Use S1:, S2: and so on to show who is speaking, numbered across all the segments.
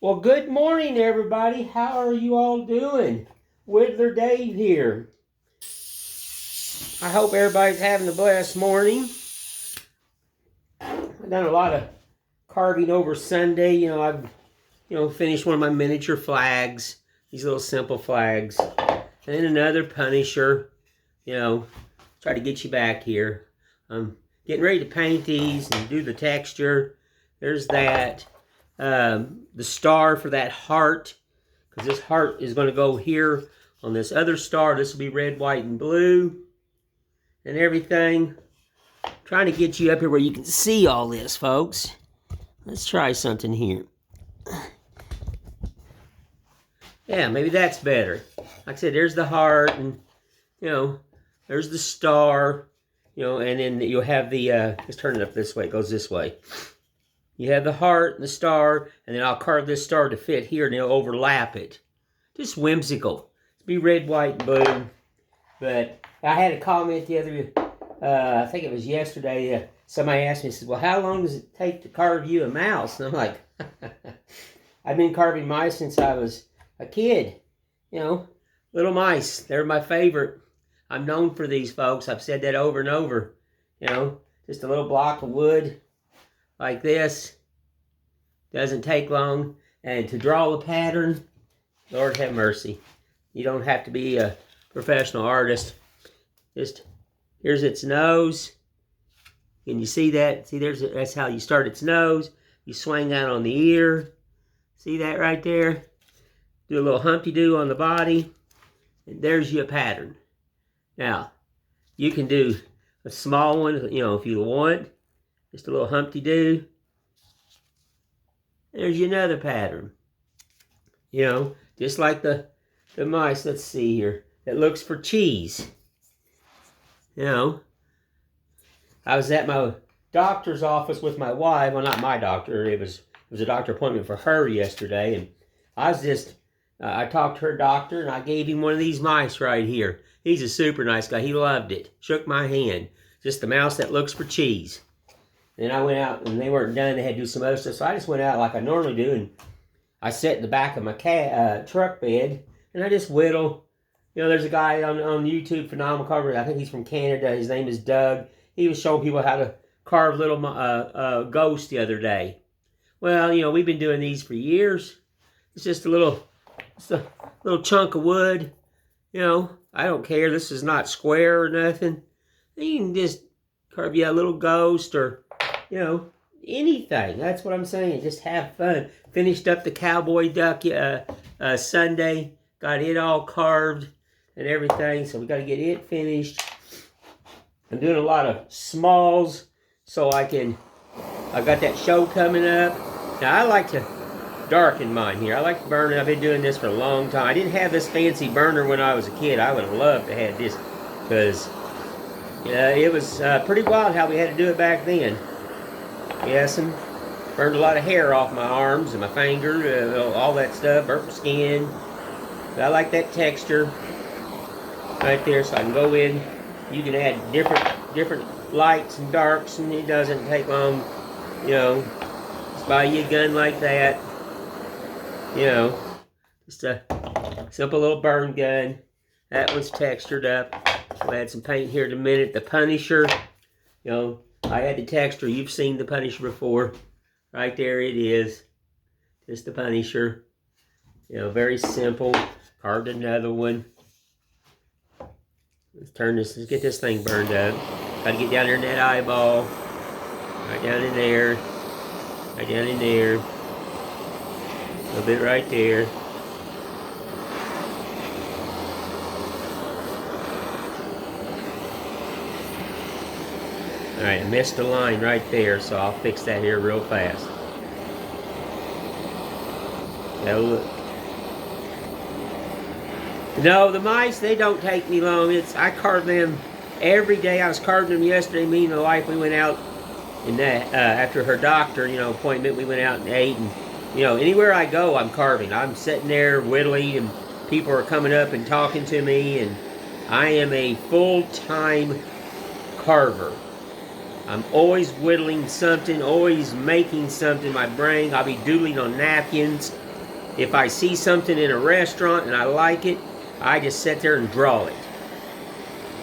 S1: Well, good morning, everybody. How are you all doing? Whittler Dave here. I hope everybody's having a blessed morning. I've done a lot of carving over Sunday. I've finished one of my miniature flags. These little simple flags. And then another Punisher. Try to get you back here. I'm getting ready to paint these and do the texture. There's that. The star for that heart, because this heart is going to go here on this other star. This will be red, white, and blue and everything. Trying to get you up here where you can see all this, folks. Let's try something here. Yeah, maybe that's better. Like I said, there's the heart, and there's the star, and then you'll have the let's turn it up this way. It goes this way. You have the heart and the star, and then I'll carve this star to fit here, and it'll overlap it. Just whimsical. It'll be red, white, and blue. But I had a comment the other, I think it was yesterday. Somebody asked me, said, "Well, how long does it take to carve you a mouse?" And I'm like, I've been carving mice since I was a kid. Little mice. They're my favorite. I'm known for these, folks. I've said that over and over. Just a little block of wood like this. Doesn't take long. And to draw the pattern, Lord have mercy. You don't have to be a professional artist. Just, here's its nose. Can you see that? See, that's how you start its nose. You swing out on the ear. See that right there? Do a little Humpty-Doo on the body. And there's your pattern. Now, you can do a small one, if you want. Just a little Humpty-Doo. There's your another pattern. Just like the mice, let's see here, that looks for cheese. I was at my doctor's office with my wife. Well, not my doctor. It was a doctor appointment for her yesterday. And I was just, I talked to her doctor, and I gave him one of these mice right here. He's a super nice guy. He loved it. Shook my hand. Just a mouse that looks for cheese. And I went out, and they weren't done. They had to do some other stuff. So I just went out like I normally do, and I sat in the back of my truck bed, and I just whittle. There's a guy on YouTube, Phenomenal Carver. I think he's from Canada. His name is Doug. He was showing people how to carve little ghosts the other day. Well, we've been doing these for years. It's just a little chunk of wood. I don't care. This is not square or nothing. You can just carve you a little ghost or, anything. That's what I'm saying. Just have fun. Finished up the cowboy duck Sunday. Got it all carved and everything. So we got to get it finished. I'm doing a lot of smalls so I got that show coming up. Now, I like to darken mine here. I like to burn it. I've been doing this for a long time. I didn't have this fancy burner when I was a kid. I would have loved to have this because it was pretty wild how we had to do it back then. Yes, and burned a lot of hair off my arms and my finger, all that stuff, burnt my skin. But I like that texture right there, so I can go in. You can add different lights and darks, and it doesn't take long. Just buy you a gun like that. Just a simple little burn gun. That one's textured up. We'll add some paint here in a minute. The Punisher, I had the texture. You've seen the Punisher before. Right there it is. Just the Punisher. Very simple. Carved another one. Let's get this thing burned up. Got to get down there in that eyeball. Right down in there. Right down in there. A little bit right there. Alright, I missed a line right there, so I'll fix that here real fast. Now look. No, the mice, they don't take me long. I carve them every day. I was carving them yesterday. Me and my wife, we went out and after her doctor, appointment, we went out and ate. And, anywhere I go, I'm carving. I'm sitting there whittling, and people are coming up and talking to me. And I am a full-time carver. I'm always whittling something, always making something in my brain. I'll be doodling on napkins. If I see something in a restaurant and I like it, I just sit there and draw it.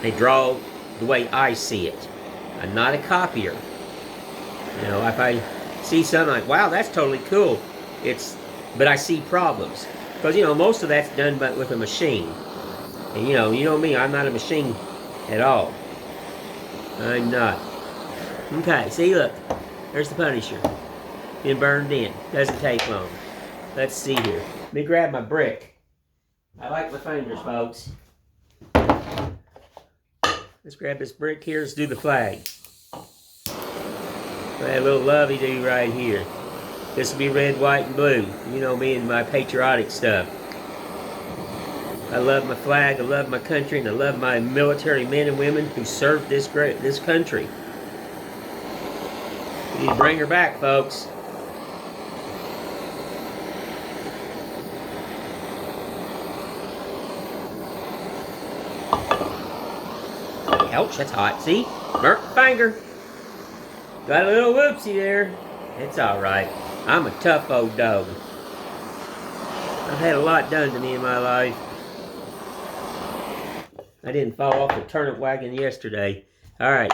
S1: I draw the way I see it. I'm not a copier. You know, if I see something like, wow, that's totally cool, but I see problems. Because, you know, most of that's done with a machine. And, you know me, I'm not a machine at all. I'm not. Okay, see, look. There's the Punisher. Been burned in. Doesn't take long. Let's see here. Let me grab my brick. I like my fingers, folks. Let's grab this brick here. Let's do the flag. That little lovey-doo right here. This will be red, white, and blue. You know me and my patriotic stuff. I love my flag, I love my country, and I love my military men and women who served this country. We need to bring her back, folks. Ouch, that's hot. See? Burnt finger. Got a little whoopsie there. It's alright. I'm a tough old dog. I've had a lot done to me in my life. I didn't fall off the turnip wagon yesterday. Alright.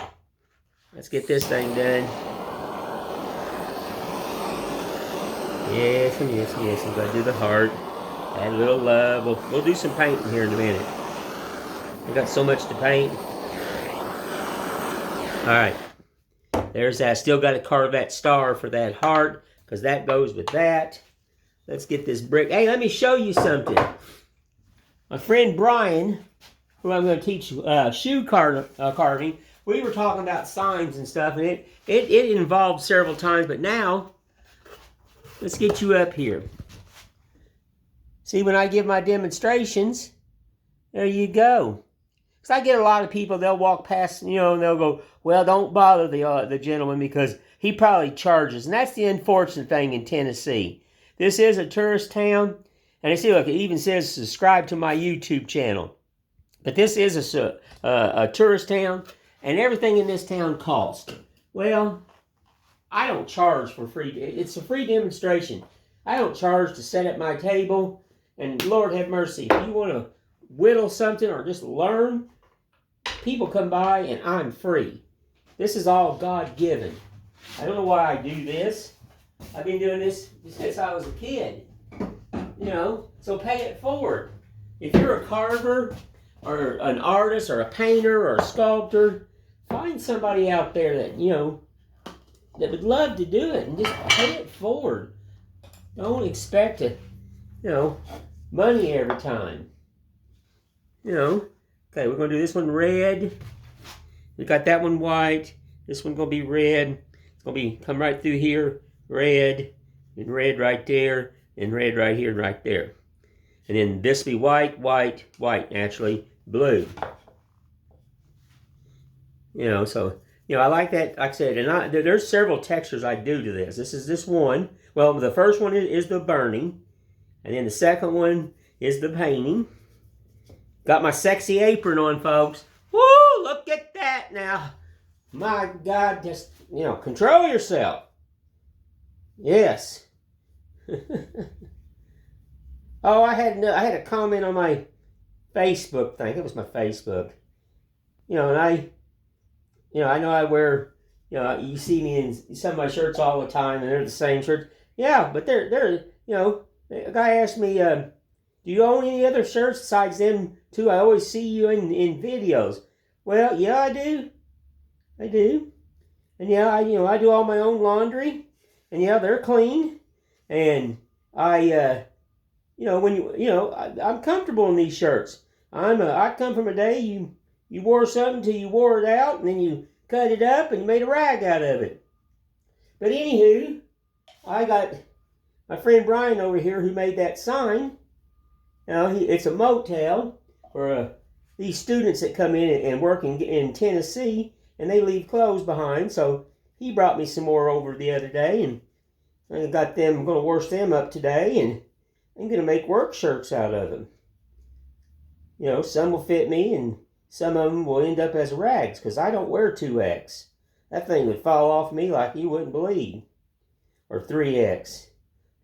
S1: Let's get this thing done. Yes, and yes, and yes. I'm going to do the heart. Add a little love. We'll do some painting here in a minute. We've got so much to paint. Alright. There's that. Still got to carve that star for that heart, because that goes with that. Let's get this brick. Hey, let me show you something. My friend Brian, who I'm going to teach shoe carving, we were talking about signs and stuff, and it involved several times, but now, let's get you up here. See, when I give my demonstrations, there you go. Because I get a lot of people, they'll walk past, you know, and they'll go, well, don't bother the gentleman because he probably charges. And that's the unfortunate thing in Tennessee. This is a tourist town. And you see, look, it even says subscribe to my YouTube channel. But this is a tourist town, and everything in this town costs. Well, I don't charge for free. It's a free demonstration. I don't charge to set up my table. And Lord have mercy, if you want to whittle something or just learn, people come by and I'm free. This is all God-given. I don't know why I do this. I've been doing this since I was a kid. You know, so pay it forward. If you're a carver or an artist or a painter or a sculptor, find somebody out there that, you know, that would love to do it and just pay it forward. Don't expect to, you know, money every time. You know, okay, we're going to do this one red. We got that one white. This one's going to be red. It's going to be come right through here, red, and red right there, and red right here and right there. And then this will be white, white, white, naturally, blue. You know, so, you know, I like that, like I said, and there's several textures I do to this. This is this one. Well, the first one is the burning, and then the second one is the painting. Got my sexy apron on, folks. Woo, look at that now. My God, just, you know, control yourself. Yes. Oh, I had a comment on my Facebook thing. It was my Facebook. You know, and I know I wear, you know, you see me in some of my shirts all the time, and they're the same shirts. Yeah, but they're, you know, a guy asked me, do you own any other shirts besides them two? I always see you in videos. Well, yeah, I do. I do. And yeah, I do all my own laundry. And yeah, they're clean. And I, I'm comfortable in these shirts. I come from a day you wore something till you wore it out, and then you cut it up and you made a rag out of it. But anywho, I got my friend Brian over here who made that sign. Now, it's a motel for these students that come in and work in Tennessee, and they leave clothes behind. So he brought me some more over the other day, and I got them. I'm going to wash them up today, and I'm going to make work shirts out of them. You know, some will fit me, and some of them will end up as rags, because I don't wear 2X. That thing would fall off me like you wouldn't believe. Or 3X.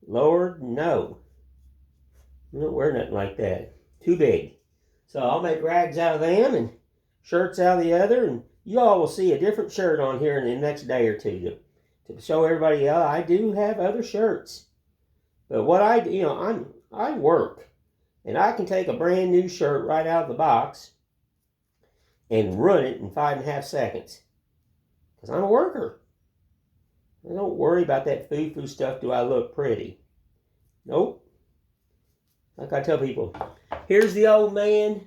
S1: Lord, no. I don't wear nothing like that. Too big. So I'll make rags out of them and shirts out of the other, and you all will see a different shirt on here in the next day or two to show everybody else I do have other shirts. But what I do, I work, and I can take a brand new shirt right out of the box and run it in 5.5 seconds. Because I'm a worker. I don't worry about that foo-foo stuff, do I look pretty? Nope. Like I tell people, here's the old man,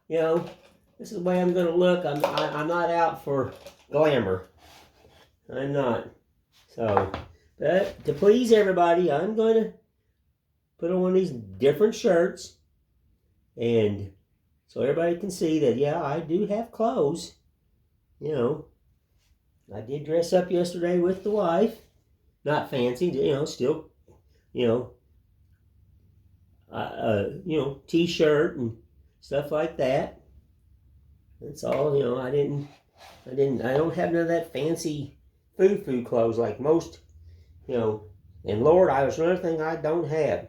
S1: this is the way I'm going to look. I'm not out for glamour. I'm not. So, but to please everybody, I'm going to put on one of these different shirts. And so everybody can see that, yeah, I do have clothes. I did dress up yesterday with the wife. Not fancy, still, t-shirt and stuff like that. That's all, I don't have none of that fancy foo-foo clothes like most, and Lord, there's another thing I don't have.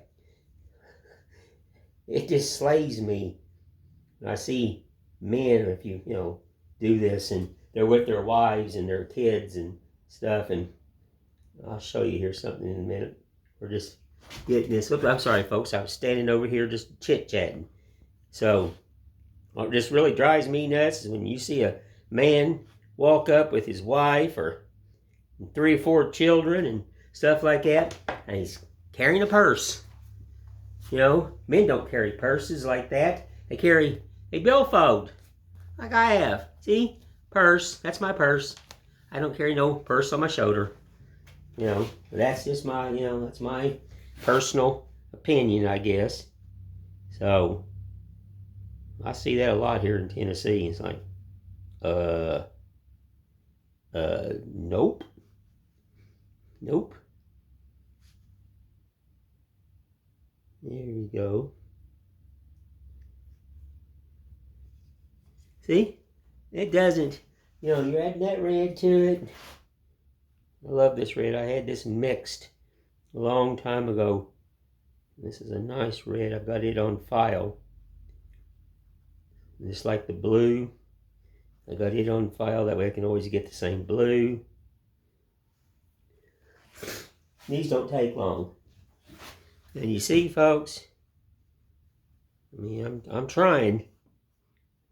S1: It just slays me. I see men, if you do this, and they're with their wives and their kids and stuff, and I'll show you here something in a minute. We're just getting this. Look, I'm sorry, folks. I was standing over here just chit-chatting. So, what just really drives me nuts is when you see a man walk up with his wife or 3 or 4 children and stuff like that, and he's carrying a purse. Men don't carry purses like that. They carry a billfold, like I have. See? Purse. That's my purse. I don't carry no purse on my shoulder. That's just my, that's my personal opinion, I guess. So, I see that a lot here in Tennessee. It's like, nope. Nope. There you go. See? It doesn't, you're adding that red to it. I love this red. I had this mixed a long time ago. This is a nice red. I've got it on file. Just like the blue. I got it on file. That way I can always get the same blue. These don't take long. And you see, folks, I'm trying.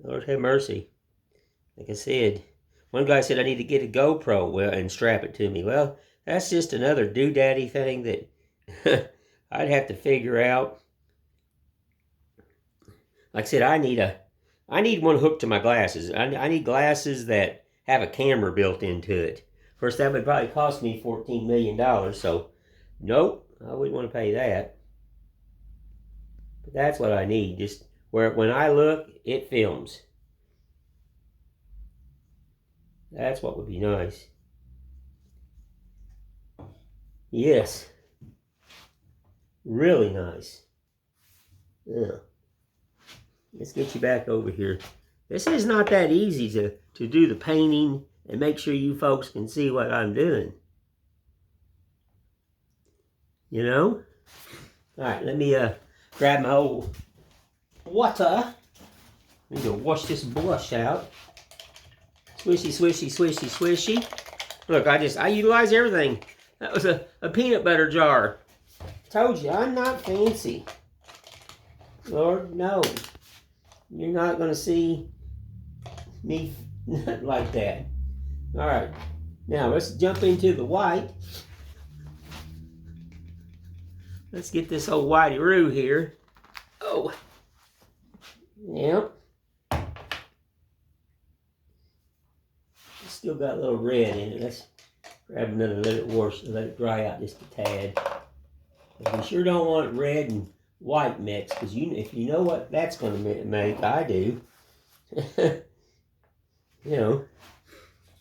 S1: Lord have mercy. Like I said, one guy said I need to get a GoPro and strap it to me. Well, that's just another doodaddy thing that I'd have to figure out. Like I said, I need one hooked to my glasses. I need glasses that have a camera built into it. Of course, that would probably cost me $14 million. So, nope, I wouldn't want to pay that. But that's what I need. Just where when I look, it films. That's what would be nice. Yes. Really nice. Yeah. Let's get you back over here. This is not that easy to do the painting and make sure you folks can see what I'm doing. Alright, let me grab my old water. I need to wash this brush out. Swishy, swishy, swishy, swishy. Look, I utilize everything. That was a peanut butter jar. Told you, I'm not fancy. Lord, no. You're not going to see me like that. Alright. Now, let's jump into the white. Let's get this old whitey-roo here. Oh. Yep. Still got a little red in it. Let's grab another, let it wash, let it dry out just a tad. But we sure don't want red and white mix, because if you know what that's going to make, I do.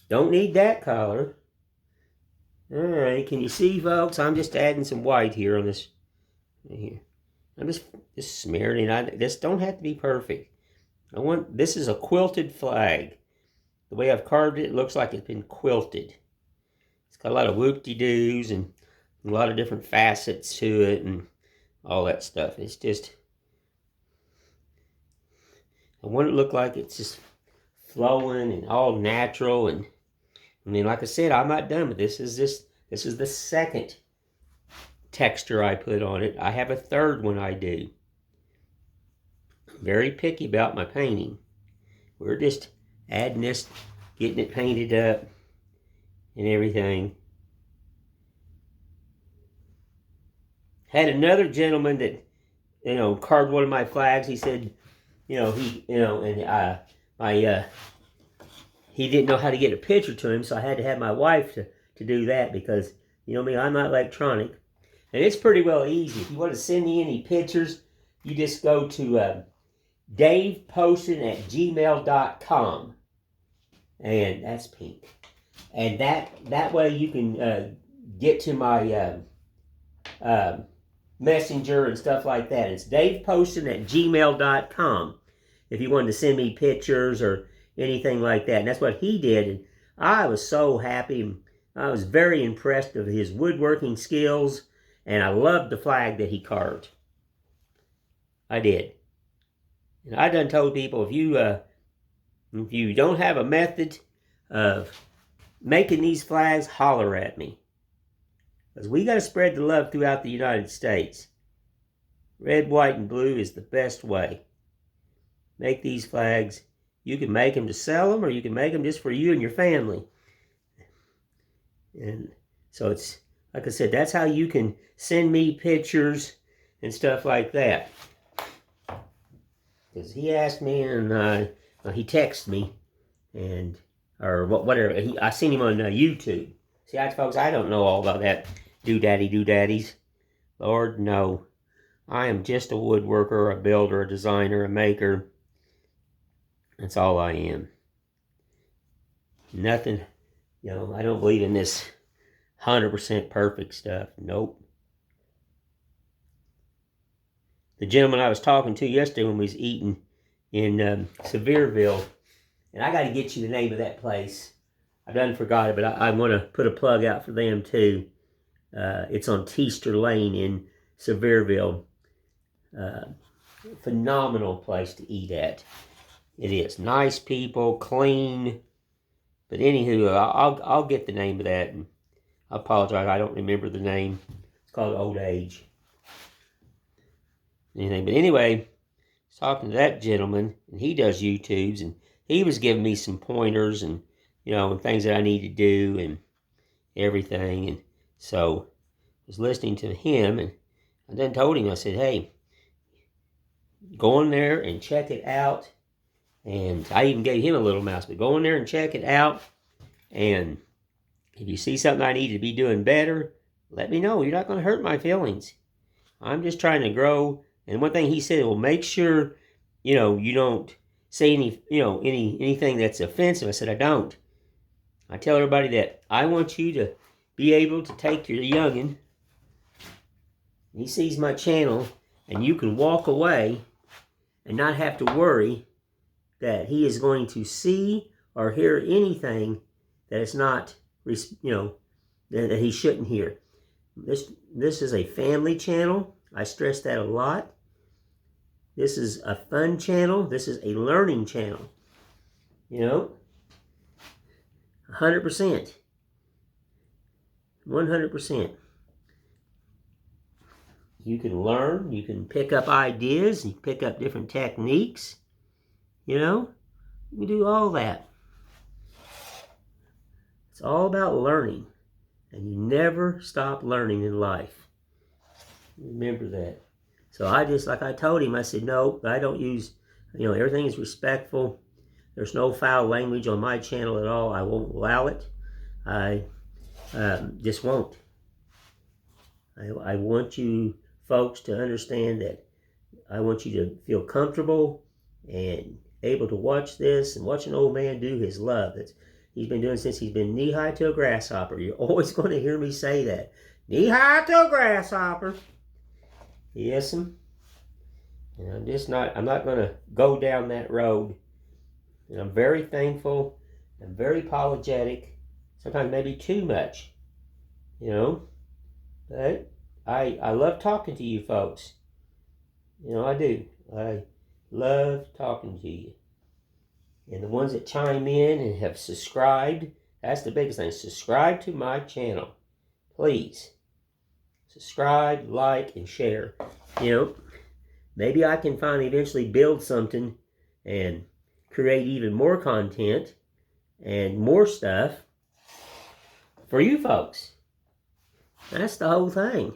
S1: Don't need that color. Alright, can you see, folks? I'm just adding some white here on this. Here. I'm just smearing it. This don't have to be perfect. This is a quilted flag. The way I've carved it, it looks like it's been quilted. It's got a lot of whoop-de-doos and a lot of different facets to it and all that stuff. It's just, I want it to look like it's just flowing and all natural. And I mean, like I said, I'm not done with this. This is the second texture I put on it. I have a third one I do. I'm very picky about my painting. We're just adding this, getting it painted up and everything. Had another gentleman that, carved one of my flags. He said, he didn't know how to get a picture to him, so I had to have my wife to do that because, me, I'm not electronic. And it's pretty well easy. If you want to send me any pictures, you just go to daveposton@gmail.com. And that's pink. And that way you can get to my messenger and stuff like that. It's daveposton@gmail.com if you wanted to send me pictures or anything like that. And that's what he did. And I was so happy. I was very impressed with his woodworking skills. And I loved the flag that he carved. I did. And I done told people, if you don't have a method of making these flags, holler at me. Because we got to spread the love throughout the United States. Red, white, and blue is the best way. Make these flags. You can make them to sell them, or you can make them just for you and your family. And so it's, like I said, that's how you can send me pictures and stuff like that. Because he asked me, and he texted me, or whatever. I seen him on YouTube. See, folks, I don't know all about that doodaddies. Lord, no. I am just a woodworker, a builder, a designer, a maker. That's all I am. Nothing, I don't believe in this 100% perfect stuff. Nope. The gentleman I was talking to yesterday when we was eating in Sevierville, and I got to get you the name of that place. I done forgot it, but I want to put a plug out for them too. It's on Teaster Lane in Sevierville. Phenomenal place to eat at. It is. Nice people, clean. But anywho, I'll get the name of that. And I apologize, I don't remember the name. It's called Old Age. Anything. But anyway, I was talking to that gentleman, and he does YouTubes, and he was giving me some pointers and, and things that I need to do and everything. And so I was listening to him, and I then told him, I said, hey, go in there and check it out. And I even gave him a little mouse, but go in there and check it out. And if you see something I need to be doing better, let me know. You're not going to hurt my feelings. I'm just trying to grow. And one thing he said, well, make sure, you don't say anything that's offensive. I said, I don't. I tell everybody that I want you to be able to take your youngin'. He sees my channel, and you can walk away and not have to worry that he is going to see or hear anything that is not, that he shouldn't hear. This is a family channel. I stress that a lot. This is a fun channel. This is a learning channel. 100%. 100%. You can learn. You can pick up ideas. You can pick up different techniques. You can do all that. It's all about learning. And you never stop learning in life. Remember that. So I just, like I told him, I said, no, I don't use, everything is respectful. There's no foul language on my channel at all. I won't allow it. I just won't. I want you folks to understand that I want you to feel comfortable and able to watch this and watch an old man do his love. He's been doing since he's been knee-high to a grasshopper. You're always going to hear me say that. Knee-high to a grasshopper. Yes, and I'm not going to go down that road. And I'm very thankful. I'm very apologetic. Sometimes maybe too much. But I love talking to you folks. You know, I do. I love talking to you. And the ones that chime in and have subscribed, that's the biggest thing. Subscribe to my channel. Please. Subscribe, like, and share. You know, maybe I can finally eventually build something and create even more content and more stuff for you folks. That's the whole thing.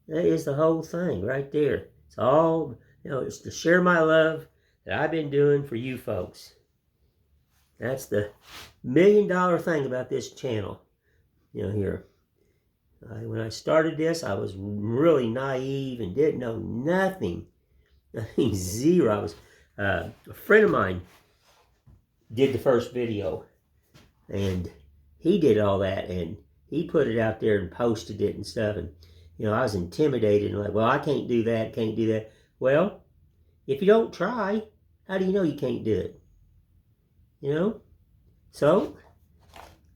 S1: That is the whole thing right there. It's all, you know, it's to share my love that I've been doing for you folks. That's the $1 million thing about this channel. You know, here. When I started this, I was really naive and didn't know nothing. I mean, zero. I was, a friend of mine did the first video, and he did all that, and he put it out there and posted it and stuff, and, you know, I was intimidated and like, well, I can't do that, can't do that. Well, if you don't try, how do you know you can't do it? You know? So,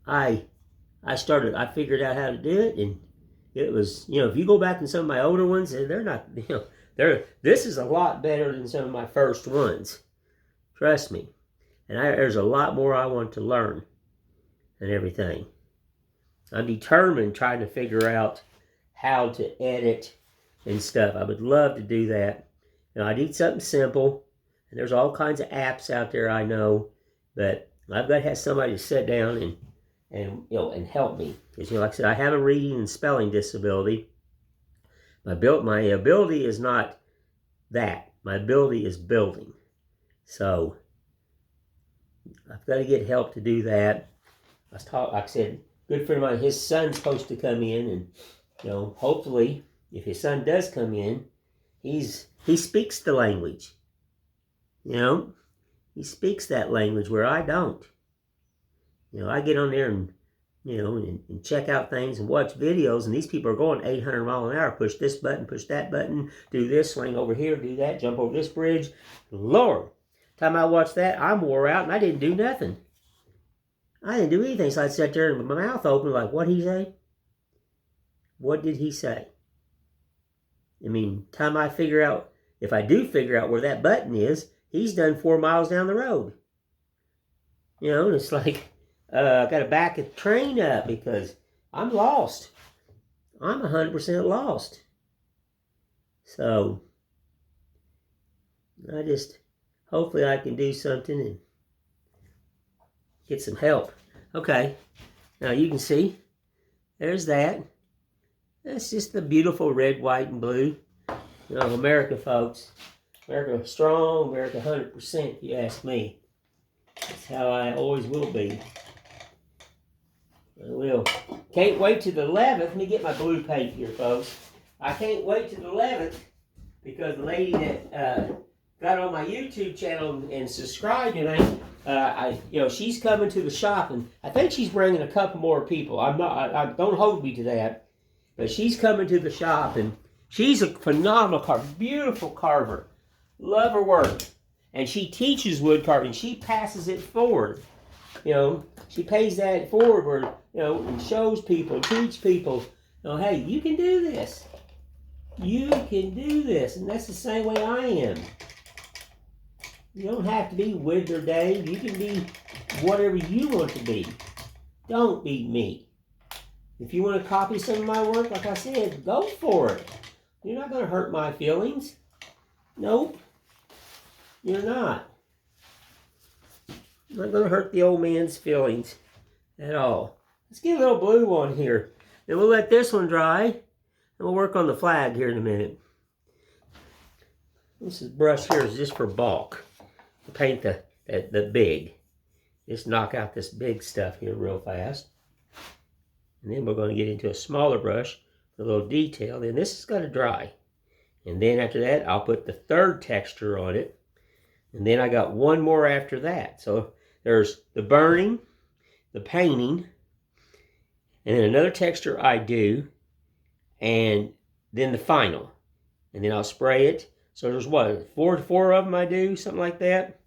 S1: I figured out how to do it, and it was, you know, if you go back in some of my older ones, they're not, you know, this is a lot better than some of my first ones. Trust me. And there's a lot more I want to learn and everything. I'm determined trying to figure out how to edit and stuff. I would love to do that. You know, I need something simple, and there's all kinds of apps out there I know, but I've got to have somebody to sit down and you know, and help me. Because, you know, like I said, I have a reading and spelling disability. My ability is not that. My ability is building. So I've got to get help to do that. Like I said, good friend of mine, his son's supposed to come in, and, you know, hopefully, if his son does come in, he speaks the language. You know, he speaks that language where I don't. You know, I get on there and, you know, and check out things and watch videos, and these people are going 800 miles an hour. Push this button, push that button, do this, swing over here, do that, jump over this bridge. Lord, time I watched that, I'm wore out, and I didn't do nothing. I didn't do anything, so I sat there with my mouth open like, what'd he say? What did he say? I mean, time I figure out, if I do figure out where that button is, he's done 4 miles down the road. You know, and it's like, I got to back a train up because I'm lost. I'm 100% lost. So, hopefully I can do something and get some help. Okay, now you can see, there's that. That's just the beautiful red, white, and blue. You know, America, folks. America strong, America 100%, if you ask me. That's how I always will be. I will. Can't wait to the 11th. Let me get my blue paint here, folks. I can't wait to the 11th because the lady that got on my YouTube channel and subscribed, you know, she's coming to the shop, and I think she's bringing a couple more people. I don't hold me to that, but she's coming to the shop, and she's a phenomenal carver, beautiful carver. Love her work, and she teaches wood carving. She passes it forward. You know, she pays that forward, where, you know, and shows people, teach people, you know, hey, you can do this. You can do this, and that's the same way I am. You don't have to be Wither Dave. You can be whatever you want to be. Don't be me. If you want to copy some of my work, like I said, go for it. You're not going to hurt my feelings. Nope. You're not. You're not going to hurt the old man's feelings at all. Let's get a little blue on here. Then we'll let this one dry, and we'll work on the flag here in a minute. This brush here is just for bulk. To paint the big. Just knock out this big stuff here real fast. And then we're going to get into a smaller brush for a little detail. Then this is going to dry. And then after that, I'll put the third texture on it. And then I got one more after that. So there's the burning, the painting, and then another texture I do, and then the final. And then I'll spray it. So there's what, four of them I do, something like that.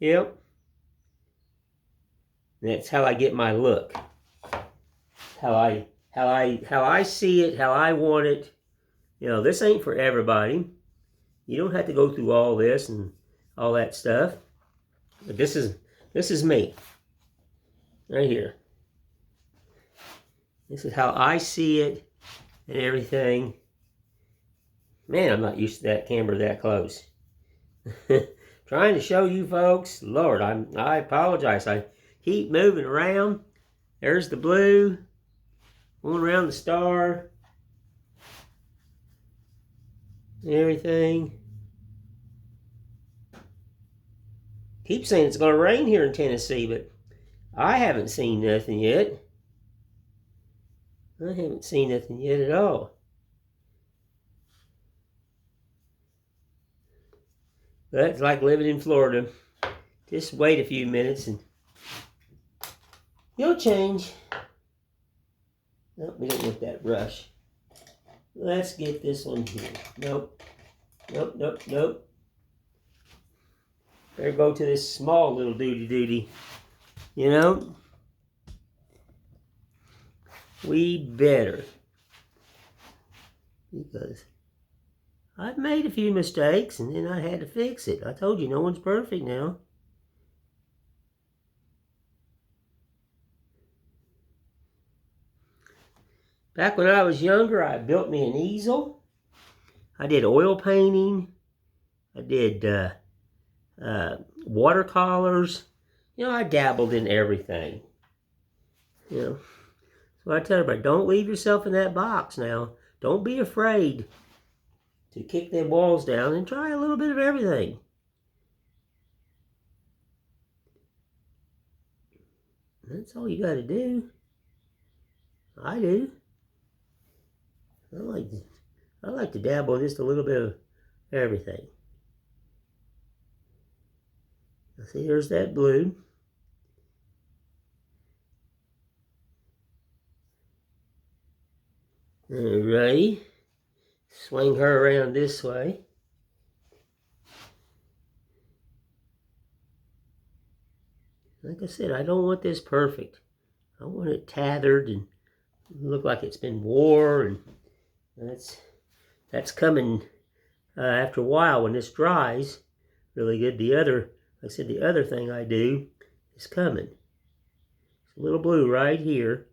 S1: Yep. And that's how I get my look. How I see it, how I want it. You know, this ain't for everybody. You don't have to go through all this and all that stuff. But this is me. Right here. This is how I see it and everything. Man, I'm not used to that camera that close. Trying to show you folks. Lord, I apologize. I keep moving around. There's the blue. Going around the star. Everything. Keep saying it's going to rain here in Tennessee, but I haven't seen nothing yet. I haven't seen nothing yet at all. But it's like living in Florida. Just wait a few minutes and you'll change. Nope, we don't want that brush. Let's get this one here. Nope. Nope, nope, nope. Better go to this small little duty. You know? We better. Because I've made a few mistakes and then I had to fix it. I told you no one's perfect now. Back when I was younger, I built me an easel. I did oil painting. I did watercolors. You know, I dabbled in everything. You know, so I tell everybody, don't leave yourself in that box now. Don't be afraid to kick them walls down and try a little bit of everything. That's all you got to do. I do. I like to dabble in just a little bit of everything. Now see, here's that blue. Alrighty. Swing her around this way. Like I said, I don't want this perfect. I want it tethered and look like it's been wore, and that's coming after a while when this dries really good. Like I said, the other thing I do is coming. It's a little blue right here.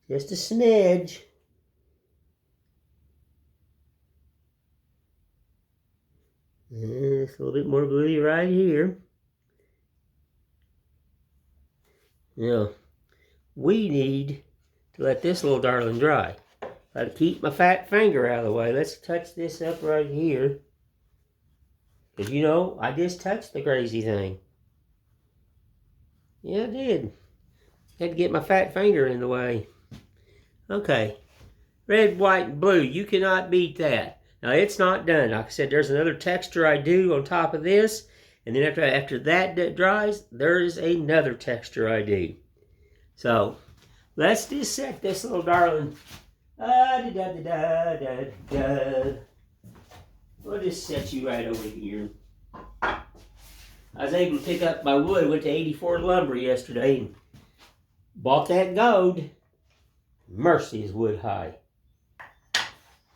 S1: Just a smidge. And just a little bit more bluey right here. Now, we need to let this little darling dry. Got to keep my fat finger out of the way. Let's touch this up right here. Because, you know, I just touched the crazy thing. Yeah, I did. Had to get my fat finger in the way. Okay. Red, white, and blue. You cannot beat that. Now, it's not done. Like I said, there's another texture I do on top of this. And then after that dries, there is another texture I do. So, let's just set this little darling. We'll just set you right over here. I was able to pick up my wood. Went to 84 Lumber yesterday and bought that gold. Mercy is wood high.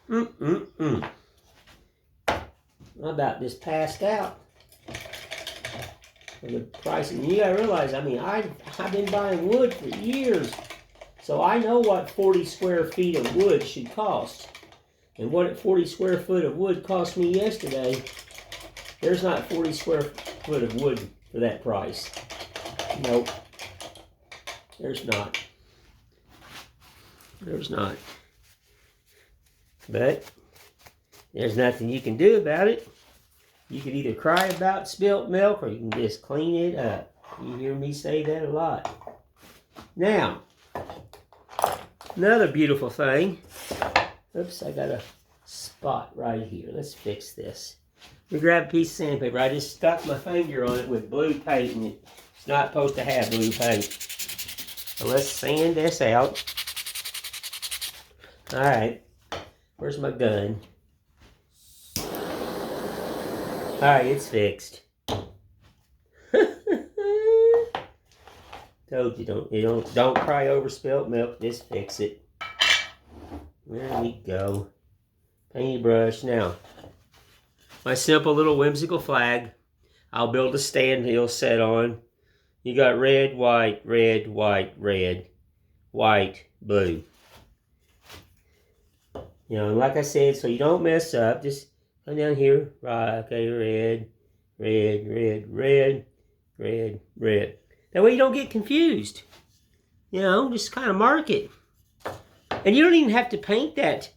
S1: I about just passed out. The pricing. You gotta realize, I mean, I've been buying wood for years. So I know what 40 square feet of wood should cost. And what 40 square foot of wood cost me yesterday, there's not 40 square foot of wood for that price. Nope. There's not. There's not. But there's nothing you can do about it. You can either cry about spilt milk or you can just clean it up. You hear me say that a lot. Now, another beautiful thing. Oops, I got a spot right here. Let's fix this. We grab a piece of sandpaper. I just stuck my finger on it with blue paint, and it's not supposed to have blue paint. So let's sand this out. Alright. Where's my gun? Alright, it's fixed. Told you, don't cry over spilt milk. Just fix it. There we go. paintbrush. Now, my simple little whimsical flag. I'll build a stand he'll set on. You got red, white, red, white, red, white, blue. You know, like I said, so you don't mess up, just come down here, right, okay, red, red, red, red, red, red. That way you don't get confused. You know, just kind of mark it. And you don't even have to paint that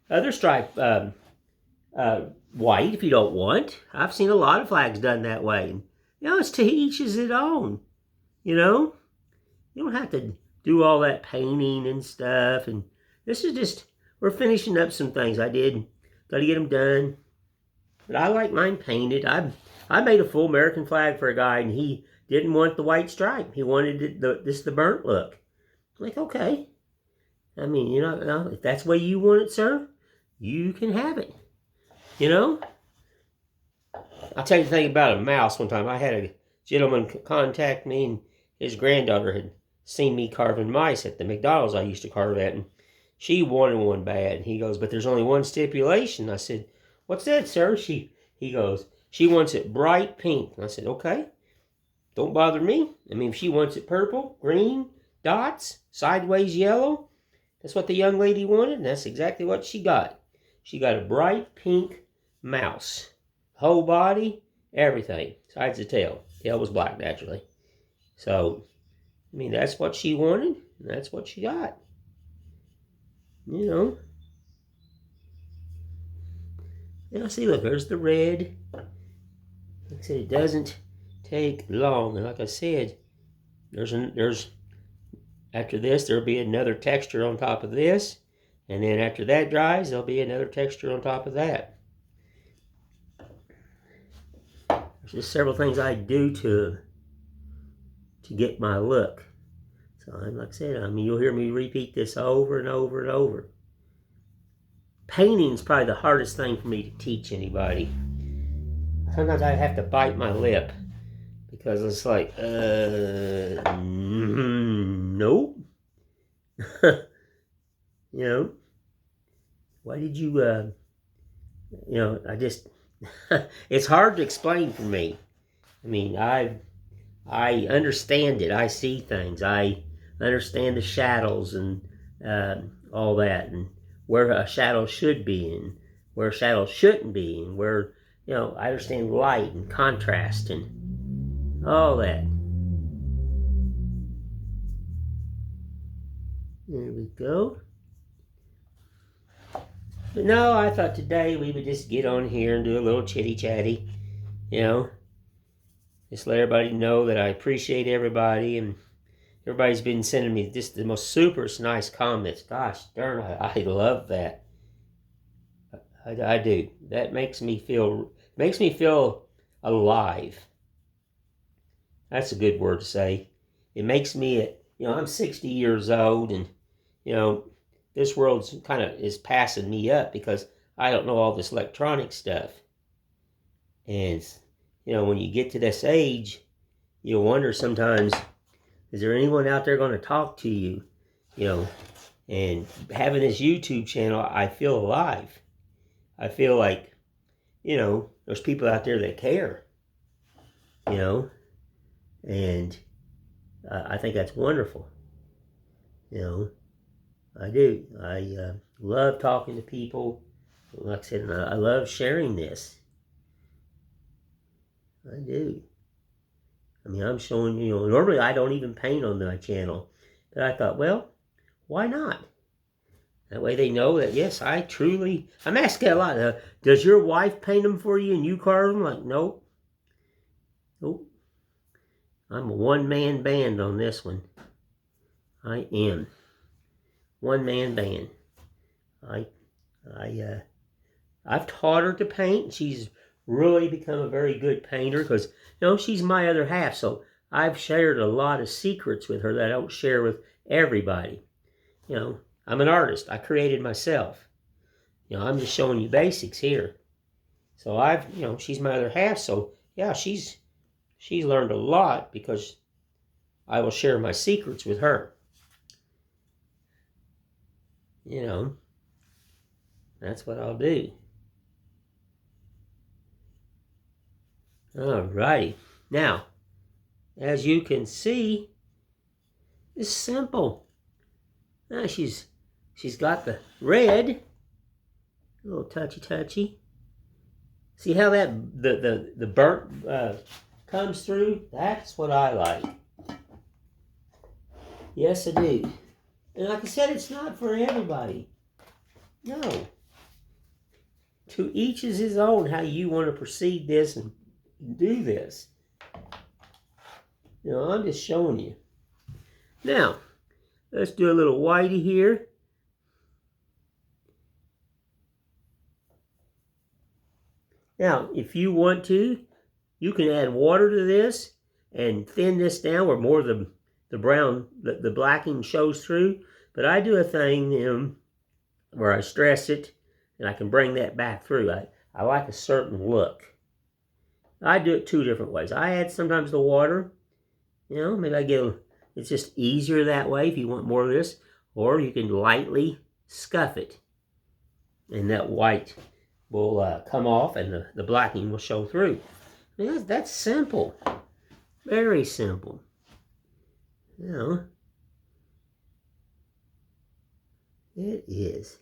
S1: other stripe white if you don't want. I've seen a lot of flags done that way. And, you know, it's to each his own. You know, you don't have to do all that painting and stuff. And this is just, we're finishing up some things I did. Got to get them done. But I like mine painted. I made a full American flag for a guy, and he didn't want the white stripe. He wanted the burnt look. I'm like, okay. I mean, you know, if that's the way you want it, sir, you can have it. You know? I'll tell you the thing about a mouse one time. I had a gentleman contact me, and his granddaughter had seen me carving mice at the McDonald's I used to carve at, and she wanted one bad. And he goes, but there's only one stipulation. I said, what's that, sir? He goes, she wants it bright pink. And I said, okay, don't bother me. I mean, if she wants it purple, green, dots, sideways yellow, that's what the young lady wanted, and that's exactly what she got. She got a bright pink mouse. Whole body, everything, besides the tail. Tail was black, naturally. So, I mean, that's what she wanted, and that's what she got. You know. Now, see, look, there's the red. Like I said, it doesn't take long. And like I said, there's after this, there'll be another texture on top of this. And then after that dries, there'll be another texture on top of that. There's just several things I do to get my look. So, like I said, I mean, you'll hear me repeat this over and over and over. Painting is probably the hardest thing for me to teach anybody. Sometimes I have to bite my lip because it's like, nope. You know, why did you, you know, I just, it's hard to explain for me. I mean, I understand it. I see things. I understand the shadows and all that, and where a shadow should be and where a shadow shouldn't be, and where, you know, I understand light and contrast and all that. There we go. But no, I thought today we would just get on here and do a little chitty-chatty, you know. Just let everybody know that I appreciate everybody, and everybody's been sending me just the most super nice comments. Gosh darn, I love that. I do. That makes me feel alive. That's a good word to say. It makes me, you know, I'm 60 years old, and, you know, this world's kind of is passing me up because I don't know all this electronic stuff. And, you know, when you get to this age, you wonder sometimes, is there anyone out there going to talk to you? You know, and having this YouTube channel, I feel alive. I feel like, you know, there's people out there that care, you know, and I think that's wonderful. You know, I do. I love talking to people. Like I said, I love sharing this. I do. I mean, I'm showing, you know, normally I don't even paint on my channel. But I thought, well, why not? That way they know that, yes, I'm asking a lot. Does your wife paint them for you and you carve them? Like, nope. Nope. I'm a one-man band on this one. I am. One-man band. I've taught her to paint. She's really become a very good painter because, you know, she's my other half. So I've shared a lot of secrets with her that I don't share with everybody. You know, I'm an artist. I created myself. You know, I'm just showing you basics here. So you know, she's my other half. So yeah, she's learned a lot because I will share my secrets with her. You know, That's what I'll do. Alrighty. Now, as you can see, it's simple. Now she's got the red, a little touchy. See how that the burnt comes through? That's what I like. Yes, I do. And like I said, it's not for everybody. No. To each is his own how you want to proceed this and do this. You know, I'm just showing you. Now, let's do a little whitey here. Now, if you want to, you can add water to this and thin this down where more of the brown, the blacking shows through. But I do a thing where I stress it and I can bring that back through. I like a certain look. I do it two different ways. I add sometimes the water. You know, maybe it's just easier that way if you want more of this. Or you can lightly scuff it. And that white will come off and the blacking will show through. I mean, that's simple. Very simple. You know, it is.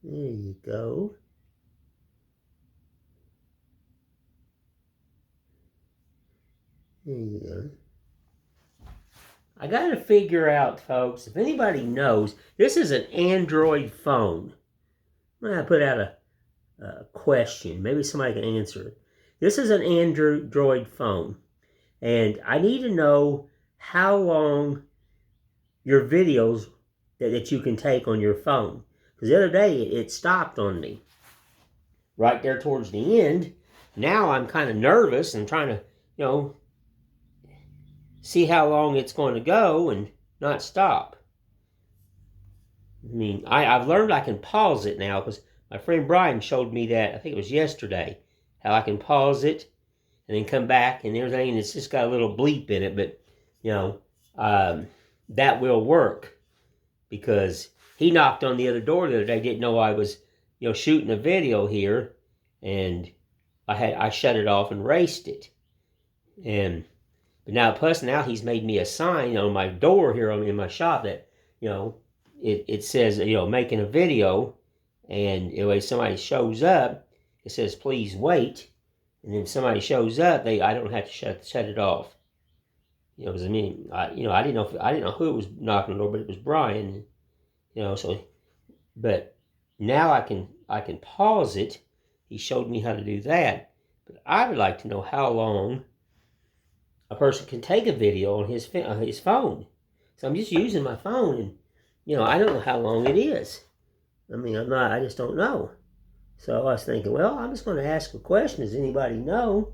S1: There you go. There you go. I got to figure out, folks, if anybody knows, this is an Android phone. I'm going to put out a question. Maybe somebody can answer it. This is an Android phone. And I need to know how long your videos that you can take on your phone. Because the other day, it stopped on me. Right there towards the end. Now I'm kind of nervous and trying to, you know, see how long it's going to go and not stop. I mean, I've learned I can pause it now because my friend Brian showed me that, I think it was yesterday, how I can pause it and then come back and everything, and it's just got a little bleep in it, but, you know, that will work because he knocked on the other door the other day, didn't know I was, you know, shooting a video here, and I shut it off and raced it. But now, plus now he's made me a sign on my door here in my shop that, you know, it says, you know, making a video, and anyway, somebody shows up, it says, please wait, and then if somebody shows up, I don't have to shut it off. You know, because I mean, I didn't know who was knocking on the door, but it was Brian. You know, so, but now I can pause it. He showed me how to do that, but I would like to know how long a person can take a video on his phone. So I'm just using my phone, and you know, I don't know how long it is. I mean, I just don't know. So I was thinking, well, I'm just going to ask a question. Does anybody know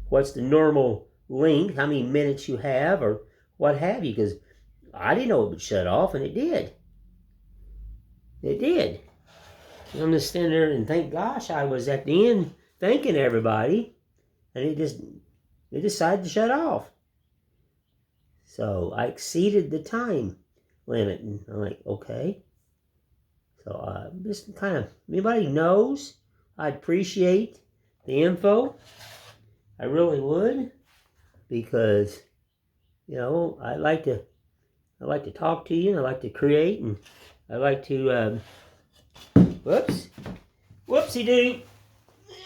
S1: what's the normal length, how many minutes you have, or what have you? Because I didn't know it would shut off, and it did. It did. And I'm just standing there, and thank gosh I was at the end thanking everybody, and it decided to shut off. So I exceeded the time limit, and I'm like, okay. So just kind of, anybody knows, I'd appreciate the info. I really would, because, you know, I like to talk to you, and I like to create, and I like to, whoopsie-doo.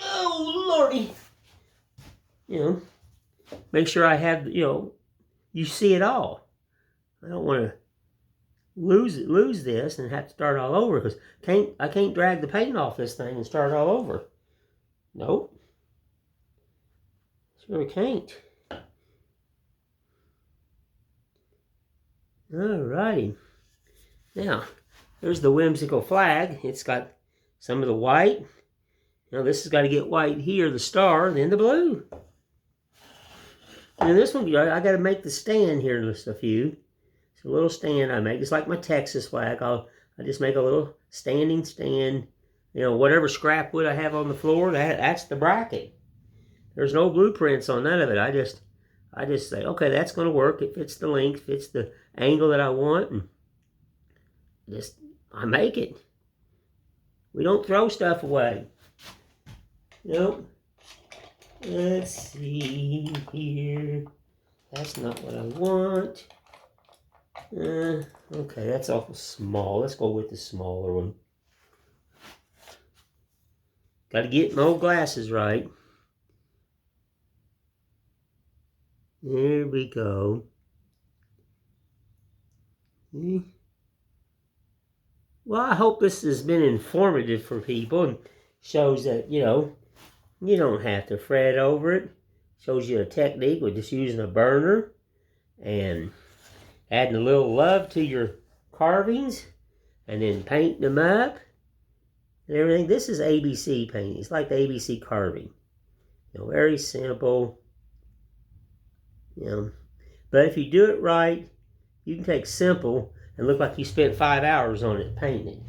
S1: Oh, Lordy. You know, make sure I have, you know, you see it all. I don't want to lose this and have to start all over, because I can't drag the paint off this thing and start all over. Nope. Sure can't. Alrighty. Now, there's the whimsical flag. It's got some of the white. Now this has got to get white here, the star, and then the blue. And this one, I got to make the stand here, just a few. It's a little stand I make. It's like my Texas flag. I just make a little standing stand. You know, whatever scrap wood I have on the floor, that's the bracket. There's no blueprints on none of it. I just say, okay, that's going to work. It fits the length, fits the angle that I want. And I make it. We don't throw stuff away. Nope. Let's see here. That's not what I want. Okay, that's awful small. Let's go with the smaller one. Got to get my old glasses right. There we go. Well, I hope this has been informative for people and shows that, you don't have to fret over it. Shows you a technique with just using a burner and adding a little love to your carvings and then painting them up and everything. This is ABC painting. It's like the ABC carving. Very simple. But if you do it right, you can take simple and look like you spent 5 hours on it painting it.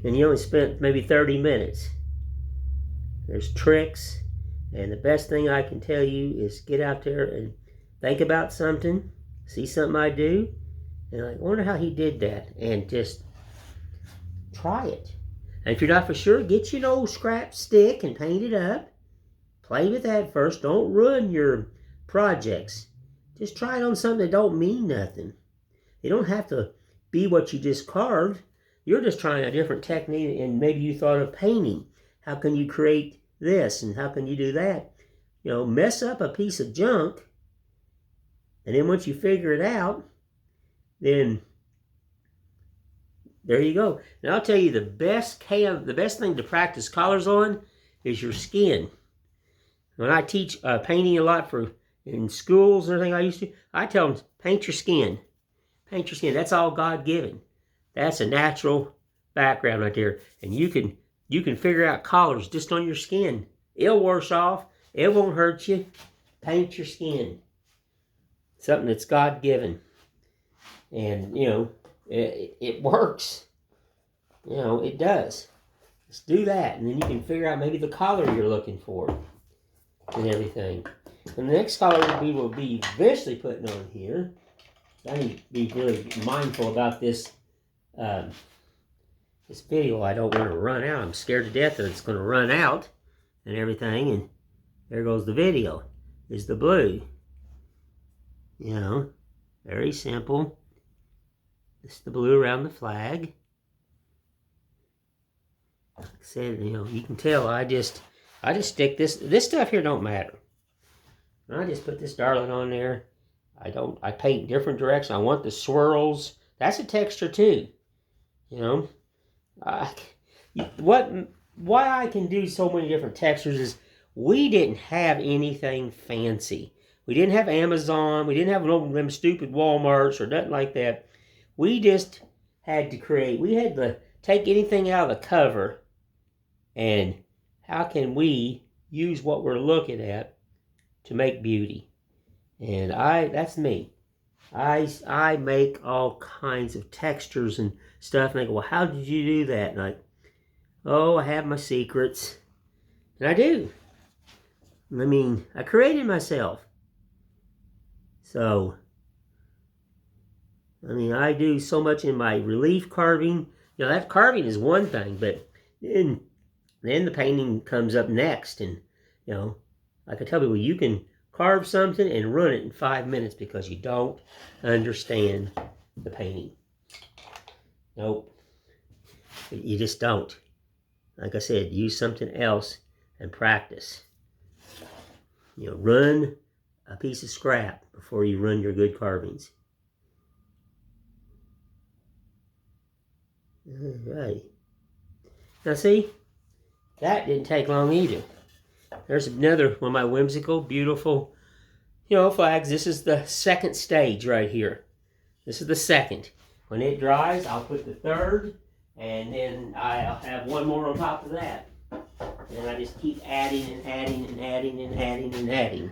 S1: And you only spent maybe 30 minutes. There's tricks. And the best thing I can tell you is get out there and think about something. See something I do. And I wonder how he did that. And just try it. And if you're not for sure, get you an old scrap stick and paint it up. Play with that first. Don't ruin your projects. Just try it on something that don't mean nothing. You don't have to be what you just carved. You're just trying a different technique, and maybe you thought of painting. How can you create this, and how can you do that? Mess up a piece of junk, and then once you figure it out, then there you go. And I'll tell you, the best thing to practice colors on is your skin. When I teach painting a lot in schools and everything I tell them, paint your skin. Paint your skin. That's all God-given. That's a natural background right there. And you can figure out colors just on your skin. It'll wash off. It won't hurt you. Paint your skin. Something that's God-given. And, it works. It does. Just do that. And then you can figure out maybe the color you're looking for. And everything. And the next color we'll be eventually putting on here. I need to be really mindful about this this video. I don't want to run out. I'm scared to death that it's going to run out and everything. And there goes the video. Is the blue. Very simple. This is the blue around the flag. Like I said, you can tell I just stick this stuff here don't matter. I just put this darling on there. I paint different directions. I want the swirls. That's a texture too. Why I can do so many different textures is we didn't have anything fancy. We didn't have Amazon. We didn't have them stupid Walmarts or nothing like that. We just had to create. We had to take anything out of the cover and how can we use what we're looking at to make beauty? And that's me. I make all kinds of textures and stuff, and I go, well, how did you do that? And I have my secrets. And I do. I created myself. So, I do so much in my relief carving. That carving is one thing, but then the painting comes up next. And, like I tell people, you can carve something and run it in 5 minutes because you don't understand the painting. Nope. You just don't. Like I said, use something else and practice. Run a piece of scrap before you run your good carvings. All right. Now see, that didn't take long either. There's another one of my whimsical, beautiful, flags. This is the second stage right here. This is the second. When it dries, I'll put the third, and then I'll have one more on top of that. And I just keep adding and adding and adding and adding and adding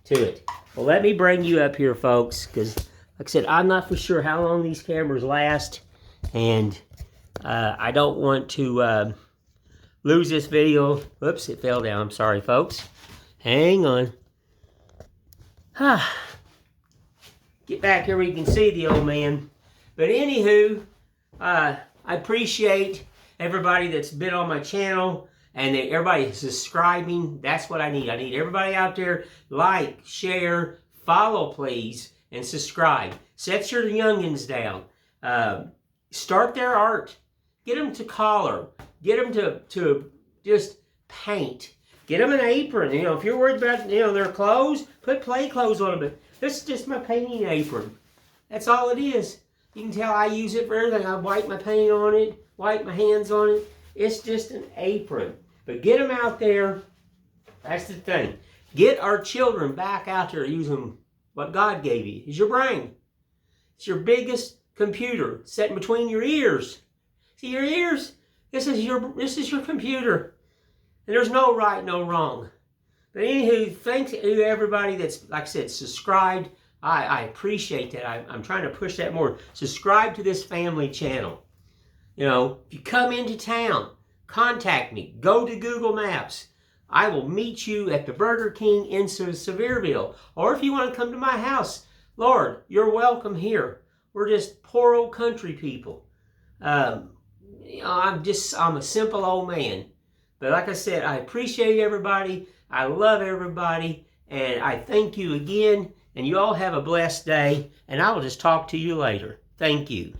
S1: to it. Well, let me bring you up here, folks, because, like I said, I'm not for sure how long these cameras last, and I don't want to lose this video. Whoops, it fell down. I'm sorry, folks. Hang on. Get back here where you can see the old man. But anywho, I appreciate everybody that's been on my channel and everybody subscribing. That's what I need. I need everybody out there, like, share, follow, please, and subscribe. Set your youngins down. Start their art. Get them to color. Get them to just paint. Get them an apron. You know, if you're worried about, you know, their clothes, put play clothes on them. But this is just my painting apron. That's all it is. You can tell I use it for everything. I wipe my paint on it, wipe my hands on it. It's just an apron. But get them out there. That's the thing. Get our children back out there using what God gave you. It's your brain. It's your biggest computer sitting between your ears. See your ears? This is your computer. And there's no right, no wrong. But anywho, thanks to everybody that's, like I said, subscribed. I appreciate that. I'm trying to push that more. Subscribe to this family channel. You know, if you come into town, contact me. Go to Google Maps. I will meet you at the Burger King in Sevierville. Or if you want to come to my house, Lord, you're welcome here. We're just poor old country people. You know, I'm a simple old man. But like I said, I appreciate everybody. I love everybody. And I thank you again. And you all have a blessed day. And I will just talk to you later. Thank you.